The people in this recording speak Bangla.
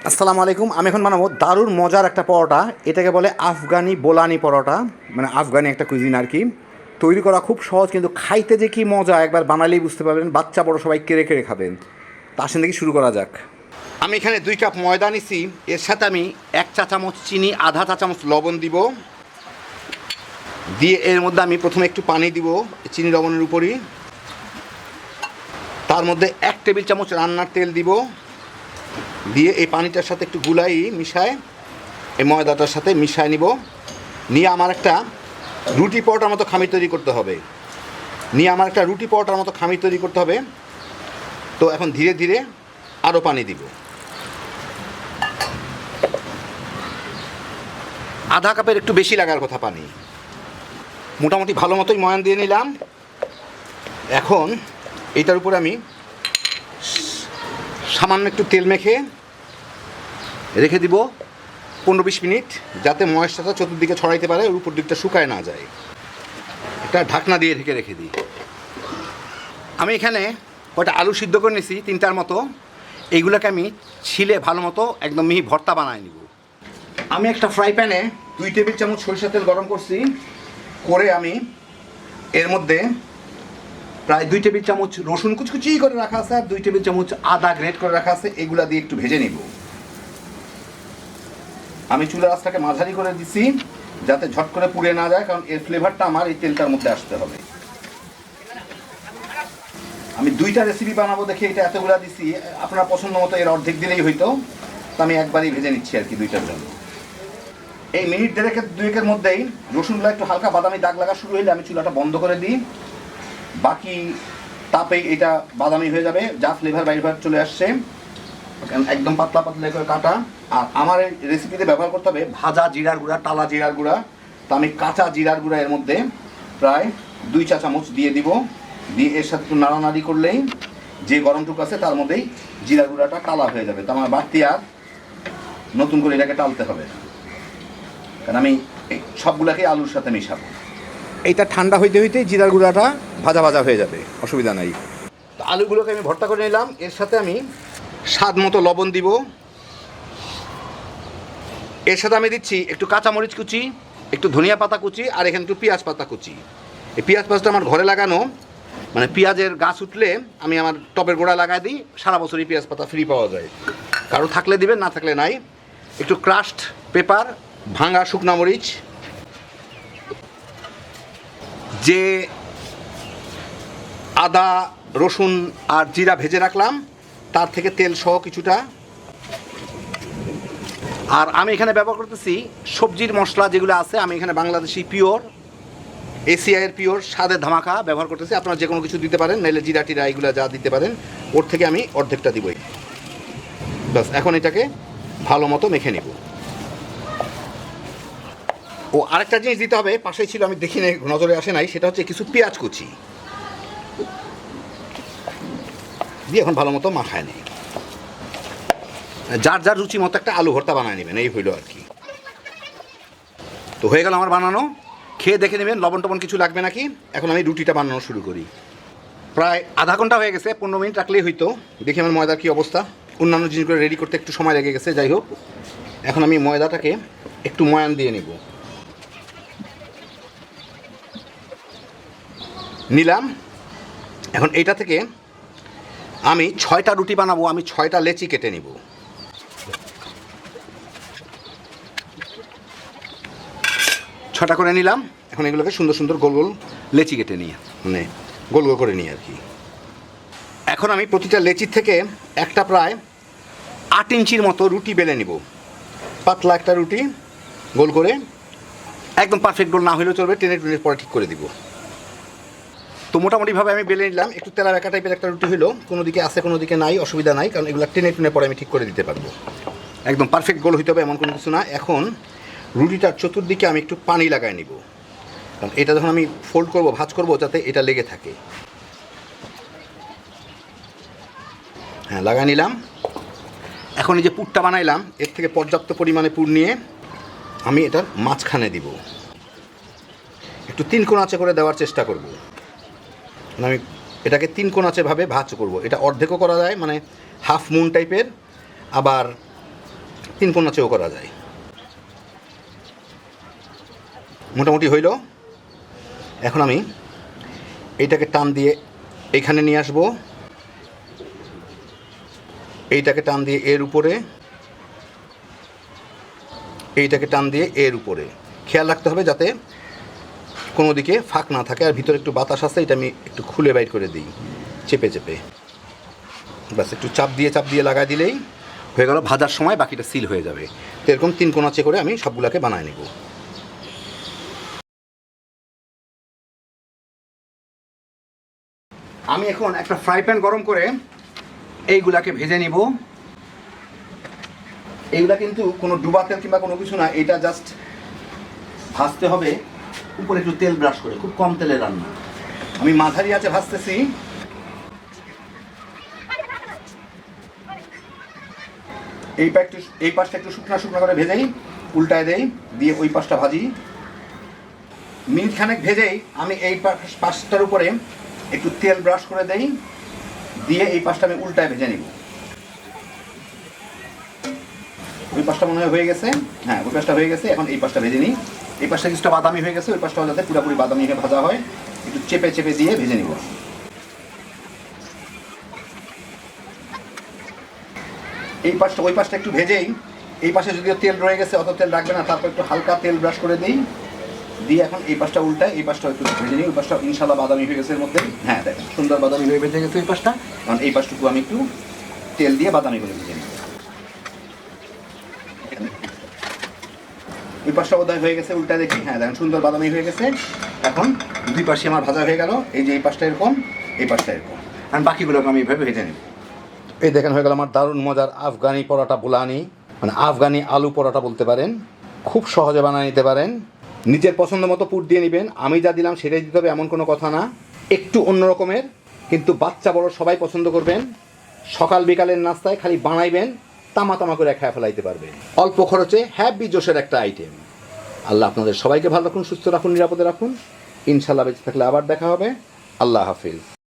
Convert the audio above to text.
আসসালামু আলাইকুম। আমি এখন বানাবো দারুণ মজার একটা পরোটা। এটাকে বলে আফগানি বোলানি পরোটা, মানে আফগানি একটা কুইজিন আর কি। তৈরি করা খুব সহজ, কিন্তু খাইতে যে কি মজা একবার বানালেই বুঝতে পারবেন। বাচ্চা বড় সবাই কেড়ে কেড়ে খাবেন। তা আসেন দেখি শুরু করা যাক। আমি এখানে 2 কাপ ময়দা নিছি। এর সাথে আমি 1 চা চামচ চিনি, আধা চা চামচ লবণ দিব। দিয়ে এর মধ্যে আমি প্রথমে একটু পানি দিব চিনি লবণের উপরই। তার মধ্যে 1 টেবিল চামচ রান্নার তেল দিব। দিয়ে এই পানিটার সাথে একটু গুলাই মিশায় এই ময়দাটার সাথে মিশায় নিব। নিয়ে আমার একটা রুটি পরোটার মতো খামির তৈরি করতে হবে। তো এখন ধীরে ধীরে আরও পানি দিব। আধা কাপের একটু বেশি লাগার কথা পানি। মোটামুটি ভালো মতোই ময়ান দিয়ে নিলাম। এখন এইটার উপরে আমি সামান্য একটু তেল মেখে রেখে দিব 15-20 মিনিট, যাতে ময়েশ্চারটা চতুর্দিকে ছড়াইতে পারে, ওর উপর দিকটা শুকায় না যায়। একটা ঢাকনা দিয়ে রেখে দিই। আমি এখানে কয়টা আলু সিদ্ধ করে নিয়েছি, 3টার মতো। এইগুলোকে আমি ছিলে ভালো মতো একদম মিহি ভর্তা বানায় নিব। আমি একটা ফ্রাই প্যানে 2 টেবিল চামচ সরিষার তেল গরম করছি। করে আমি এর মধ্যে প্রায় 2 টেবিল চামচ রসুন কুচকুচি করে রাখা আছে, আর 2 টেবিল চামচ আদা গ্রেট করে রাখা আছে, এগুলা দিয়ে একটু ভেজে নিব। আমি চুলার আঁচটাকে মাঝারি করে দিচ্ছি, যাতে ঝট করে পুড়ে না যায়, কারণ এর ফ্লেভারটা আমার এই তেলটার মধ্যে আসতে হবে। আমি 2টা রেসিপি বানাবো দেখে এটা এতগুলা দিচ্ছি। আপনার পছন্দ মতো এর অর্ধেক দিলেই হইতো। তো আমি একবারই ভেজে নিচ্ছি আর কি 2টার জন্য। এই মিনিট 1.5-2 মধ্যেই রসুনগুলো একটু হালকা বাদামি দাগ লাগা শুরু হইলে আমি চুলাটা বন্ধ করে দিই। বাকি তাপেই এটা বাদামি হয়ে যাবে, যা ফ্লেভার বাইরে চলে আসছে। একদম পাতলা পাতলা করে কাটা। আর আমার এই রেসিপিতে ব্যবহার করতে হবে ভাজা জিরার গুঁড়া, টালা জিরার গুঁড়া। তো আমি কাঁচা জিরার গুঁড়া এর মধ্যে প্রায় 2 চা চামচ দিয়ে দিব। দিয়ে এর সাথে একটু নাড়ানাড়ি করলেই যে গরমটুকু আছে তার মধ্যেই জিরার গুঁড়াটা টালা হয়ে যাবে। তো আমার বাড়তি আর নতুন করে এটাকে টালতে হবে না, কারণ আমি সবগুলোকে আলুর সাথে মিশাবো। এইটা ঠান্ডা হইতে হইতে জিরার গুঁড়াটা ভাজা ভাজা হয়ে যাবে, অসুবিধা নাই। তো আলুগুলোকে আমি ভর্তা করে নিলাম। এর সাথে আমি স্বাদ মতো লবণ দিব। এর সাথে আমি দিচ্ছি একটু কাঁচামরিচ কুচি, একটু ধনিয়া পাতা কুচি, আর এখানে একটু পেঁয়াজ পাতা কুচি। এই পেঁয়াজ পাতাটা আমার ঘরে লাগানো, মানে পেঁয়াজের গাছ উঠলে আমি আমার টবের গোড়া লাগাই দিই। সারা বছরই পেঁয়াজ পাতা ফ্রি পাওয়া যায়, কারো থাকলে দিবেন, না থাকলে নাই। একটু ক্রাশড পেপার, ভাঙা শুকনা মরিচ, যে আদা রসুন আর জিরা ভেজে রাখলাম তার থেকে তেল সহ কিছুটা। আর আমি এখানে ব্যবহার করতেছি সবজির মশলা যেগুলো আছে। আমি এখানে বাংলাদেশি পিওর, এসিআইয়ের পিওর স্বাদের ধামাকা ব্যবহার করতেছি। আপনারা যে কোনো কিছু দিতে পারেন, নাহলে জিরা টিরা এগুলো যা দিতে পারেন, ওর থেকে আমি অর্ধেকটা দিবই। বাস, এখন এটাকে ভালো মতো মেখে নিব। ও আরেকটা জিনিস দিতে হবে, পাশেই ছিল, আমি দেখি নজরে আসে নাই, সেটা হচ্ছে কিছু পেঁয়াজ কুচি দিয়ে এখন ভালো মতো মাখায় নেই। যার যার রুচি মতো একটা আলু ভর্তা বানায় নেবেন, এই হইল আর কি। তো হয়ে গেল আমার বানানো। খেয়ে দেখে নেবেন লবণ টবণ কিছু লাগবে নাকি। এখন আমি রুটিটা বানানো শুরু করি। প্রায় আধা ঘন্টা হয়ে গেছে, 15 মিনিট রাখলেই হইতো। দেখি আমার ময়দার কী অবস্থা। অন্যান্য জিনিসগুলো রেডি করতে একটু সময় লেগে গেছে, যাই হোক। এখন আমি ময়দাটাকে একটু ময়ান দিয়ে নিলাম। এখন এইটা থেকে আমি 6টা রুটি বানাবো। আমি 6টা লেচি কেটে নিব। ছটা করে নিলাম। এখন এগুলোকে সুন্দর সুন্দর গোল গোল লেচি কেটে নিয়ে, মানে গোল গোল করে নিই আর কি। এখন আমি প্রতিটা লেচির থেকে একটা প্রায় 8 ইঞ্চির মতো রুটি বেলে নিব। পাতলা একটা রুটি গোল করে, একদম পারফেক্ট গোল না হলেও চলবে, টেনে টুনে পরে ঠিক করে দিব। তো মোটামুটিভাবে আমি বেলে নিলাম। একটু তেলা বেঁকা টাইপের একটা রুটি হলো, কোনো দিকে আছে কোনো দিকে নাই, অসুবিধা নাই, কারণ এগুলো টেনে টুনে পরে আমি ঠিক করে দিতে পারবো। একদম পারফেক্ট গোল হইতে হবে এমন কোনো কিছু না। এখন রুটিটার চতুর্দিকে আমি একটু পানি লাগাই নিব, কারণ এটা যখন আমি ফোল্ড করব, ভাঁজ করব, যাতে এটা লেগে থাকে। হ্যাঁ, লাগাই নিলাম। এখন এই যে পুরটা বানাইলাম, এর থেকে পর্যাপ্ত পরিমাণে পুর নিয়ে আমি এটার মাঝখানে দিব। একটু 3 কোণ আঁচে করে দেওয়ার চেষ্টা করব। আমি এটাকে 3 কোণ আঁচে ভাবে ভাঁজ করব। এটা অর্ধেকও করা যায়, মানে হাফ মুন টাইপের, আবার 3 কোণা চেয়েও করা যায়। মোটামুটি হইল। এখন আমি এইটাকে টান দিয়ে এখানে নিয়ে আসবো, এইটাকে টান দিয়ে এর উপরে, এইটাকে টান দিয়ে এর উপরে। খেয়াল রাখতে হবে যাতে কোনো দিকে ফাঁক না থাকে, আর ভিতরে একটু বাতাস আছে, এটা আমি একটু খুলে বাইর করে দিই চেপে চেপে। ব্যাস একটু চাপ দিয়ে লাগাই দিলেই হয়ে গেল। ভাজার সময় বাকিটা সিল হয়ে যাবে। তো এরকম 3 কোণাচে করে আমি সবগুলোকে বানায় নেব। আমি এখন একটা ফ্রাই প্যান গরম করে এইগুলাকে ভেজে নিব। এইগুলা কিন্তু কোনো ডুবা তেল কিংবা কোনো কিছু না, এটা জাস্ট ভাজতে হবে উপরে একটু তেল ব্রাশ করে, খুব কম তেলে রান্না। আমি মাঝারি আঁচে ভাজতেছি। এই পাশটা একটু শুকনা করে ভেজেই উল্টায় দেই, দিয়ে ওই পাশটা ভাজি। মিনিট খানেক ভেজেই আমি এই পাশটার উপরে একটু তেল ব্রাশ করে দেই, দিয়ে এই পাশটা আমি উল্টায় ভেজে নিব। ওই পাশটা মনে হয় হয়ে গেছে, হ্যাঁ ওই পাশটা হয়ে গেছে। এখন এই পাশটা ভেজে নিই। এই পাশটা কিছুটা বাদামি হয়ে গেছে, ওই পাশটাও যাতে পুরোপুরি বাদামি হয়ে ভাজা হয়, একটু চেপে দিয়ে ভেজে নিব। এই পাশটা ওই পাশটা একটু ভেজেই, এই পাশে যদিও তেল রয়ে গেছে, অত তেল রাখবে না, তারপর একটু হালকা তেল ব্রাশ করে দিই, দিয়ে এখন এই পাশটা উল্টায়, এই পাশটা একটু ভেজে নিই। ওই পাশটা ইনশাল্লাহ বাদামি হয়ে গেছে এর মধ্যে, হ্যাঁ দেখেন সুন্দর বাদামি হয়ে ভেজে গেছে ওই পাশটা। কারণ এই পাশটুকু আমি একটু তেল দিয়ে বাদামি করে ভেজে নিই। ওই পাশটা বোধহয় হয়ে গেছে, উল্টা দেখি, হ্যাঁ দেখেন সুন্দর বাদামি হয়ে গেছে। এখন দুই পাশে আমার ভাজা হয়ে গেল। এই যে এই পাশটা এরকম, এই পাশটা এরকম, আর বাকিগুলোকে আমি এইভাবে ভেজে নিই। এই দেখেন হয়ে গেল আমার দারুণ মজার আফগানি পরোটা বুলানি, মানে আফগানি আলু পরোটা বলতে পারেন। খুব সহজে বানিয়ে নিতে পারেন। নিজের পছন্দ মতো পুর দিয়ে নেবেন, আমি যা দিলাম সেটাই দিতে হবে এমন কোনো কথা না। একটু অন্য রকমের, কিন্তু বাচ্চা বড় সবাই পছন্দ করবেন। সকাল বিকালের নাস্তায় খালি বানাইবেন, তামা করে খেয়ে ফেলাইতে পারবেন। অল্প খরচে হ্যাপি জোশের একটা আইটেম। আল্লাহ আপনাদের সবাইকে ভালো রাখুন, সুস্থ রাখুন, নিরাপদে রাখুন। ইনশাল্লাহ বেঁচে থাকলে আবার দেখা হবে। আল্লাহ হাফিজ।